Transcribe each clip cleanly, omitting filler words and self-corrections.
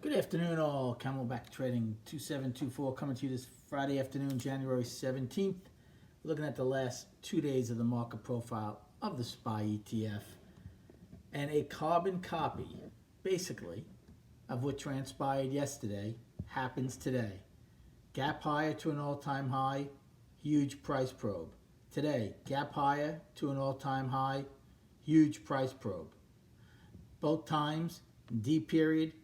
Good afternoon, all. Camelback Trading 2724 coming to you this Friday afternoon, January 17th. We're looking at the last 2 days of the market profile of the SPY ETF and a carbon copy, basically, of what transpired yesterday happens today. Gap higher to an all-time high, huge price probe. Today, gap higher to an all-time high, huge price probe. Both times, D period,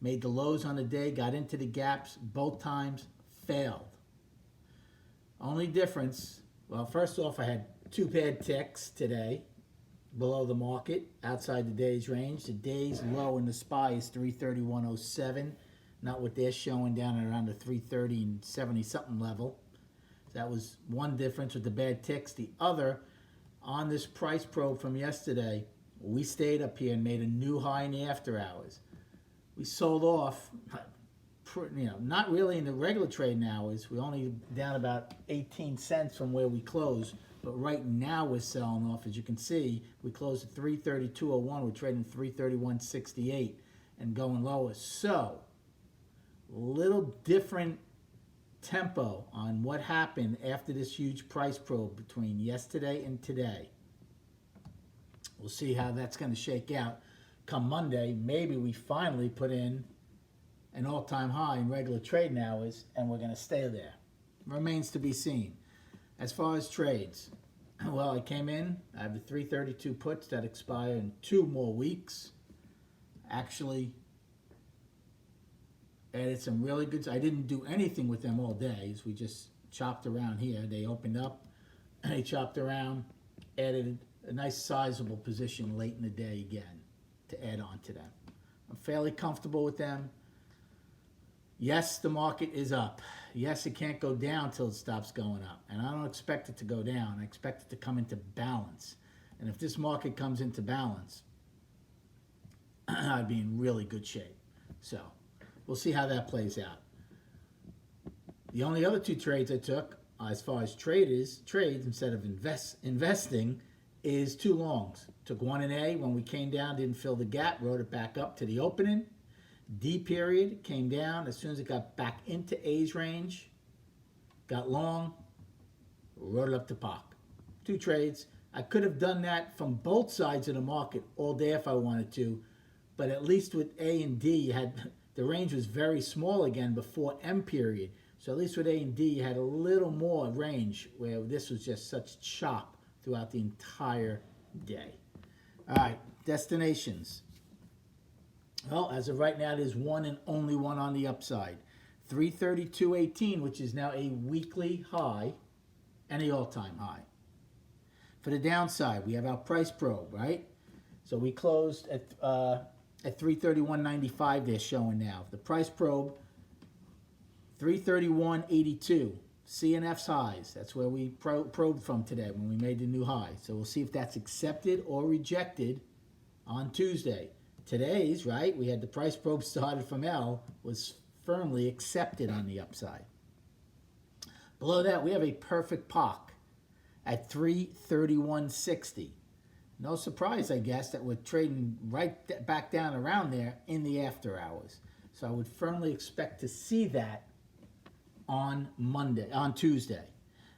made the lows on the day, got into the gaps, both times failed. Only difference, well, first off, I had two bad ticks today below the market, outside the day's range. The day's low in the SPY is 331.07, not what they're showing down at around the 330 and 70 something level. So that was one difference with the bad ticks. The other, on this price probe from yesterday, we stayed up here and made a new high in the after hours. We sold off, not really in the regular trading hours. We're only down about 18 cents from where we closed. But right now we're selling off. As you can see, we closed at 332.01. We're trading 331.68 and going lower. So, little different tempo on what happened after this huge price probe between yesterday and today. We'll see how that's going to shake out. Come Monday, maybe we finally put in an all-time high in regular trading hours, and we're going to stay there. Remains to be seen. As far as trades, well, I came in. I have the 332 puts that expire in 2 more weeks. Actually, added some really good. I didn't do anything with them all day. We just chopped around here. They opened up, and they chopped around, added a nice sizable position late in the day again to add on to them. I'm fairly comfortable with them. Yes, the market is up. Yes, it can't go down till it stops going up. And I don't expect it to go down. I expect it to come into balance. And if this market comes into balance, I'd be in really good shape. So we'll see how that plays out. The only other 2 trades I took, as far as trades instead of investing, is 2 longs. Took one in A when we came down, didn't fill the gap, rode it back up to the opening. D period came down. As soon as it got back into A's range, got long, rode it up to POC. 2 trades. I could have done that from both sides of the market all day if I wanted to, but at least with A and D, you had the range was very small again before M period. So at least with A and D, you had a little more range where this was just such chop throughout the entire day. All right, destinations. Well, as of right now, there's one and only one on the upside. 332.18, which is now a weekly high and an all-time high. For the downside, we have our price probe, right? So we closed at 331.95 they're showing now. The price probe, 331.82. CNF's highs. That's where we probed from today when we made the new high. So we'll see if that's accepted or rejected on Tuesday. Today's, right, we had the price probe started from L, was firmly accepted on the upside. Below that, we have a perfect POC at 331.60. No surprise, I guess, that we're trading right back down around there in the after hours. So I would firmly expect to see that on Tuesday.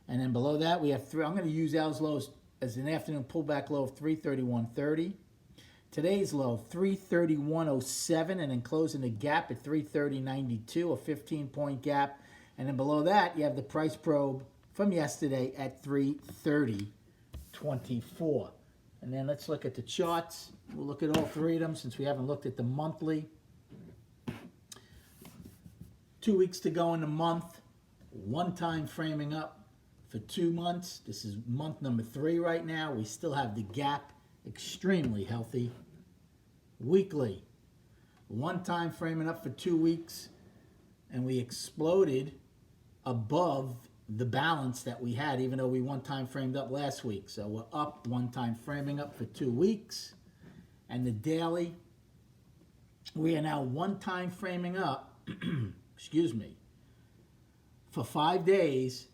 And then below that, we have I'm going to use L's lows as an afternoon pullback low of 331.30. Today's low, 331.07, and then closing the gap at 330.92, a 15-point gap. And then below that, you have the price probe from yesterday at 330.24. And then let's look at the charts. We'll look at all 3 of them since we haven't looked at the monthly. 2 weeks to go in the month. One time framing up for 2 months. This is month number 3 right now. We still have the gap, extremely healthy. Weekly, one time framing up for 2 weeks, and we exploded above the balance that we had, even though we one time framed up last week. So we're up, one time framing up for 2 weeks. And the daily, we are now one time framing up, excuse me, for 5 days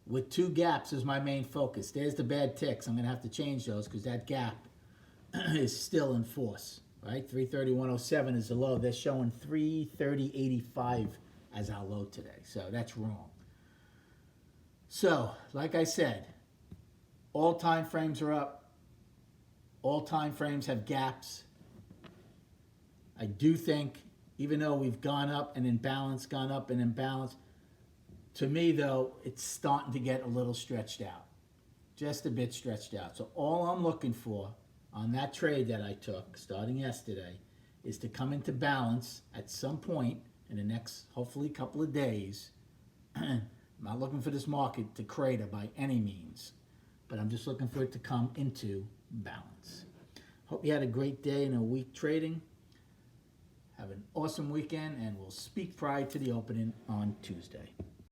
with 2 gaps is my main focus. There's the bad ticks. I'm going to have to change those because that gap is still in force. right? 330.107 is the low. They're showing 330.85 as our low today. So that's wrong. So, like I said, all time frames are up. All time frames have gaps. I do think, even though we've gone up and imbalanced, gone up and imbalanced, to me, though, it's starting to get a little stretched out. Just a bit stretched out. So all I'm looking for on that trade that I took starting yesterday is to come into balance at some point in the next, hopefully, couple of days. I'm not looking for this market to crater by any means, but I'm just looking for it to come into balance. Hope you had a great day and a week trading. Have an awesome weekend, and we'll speak prior to the opening on Tuesday.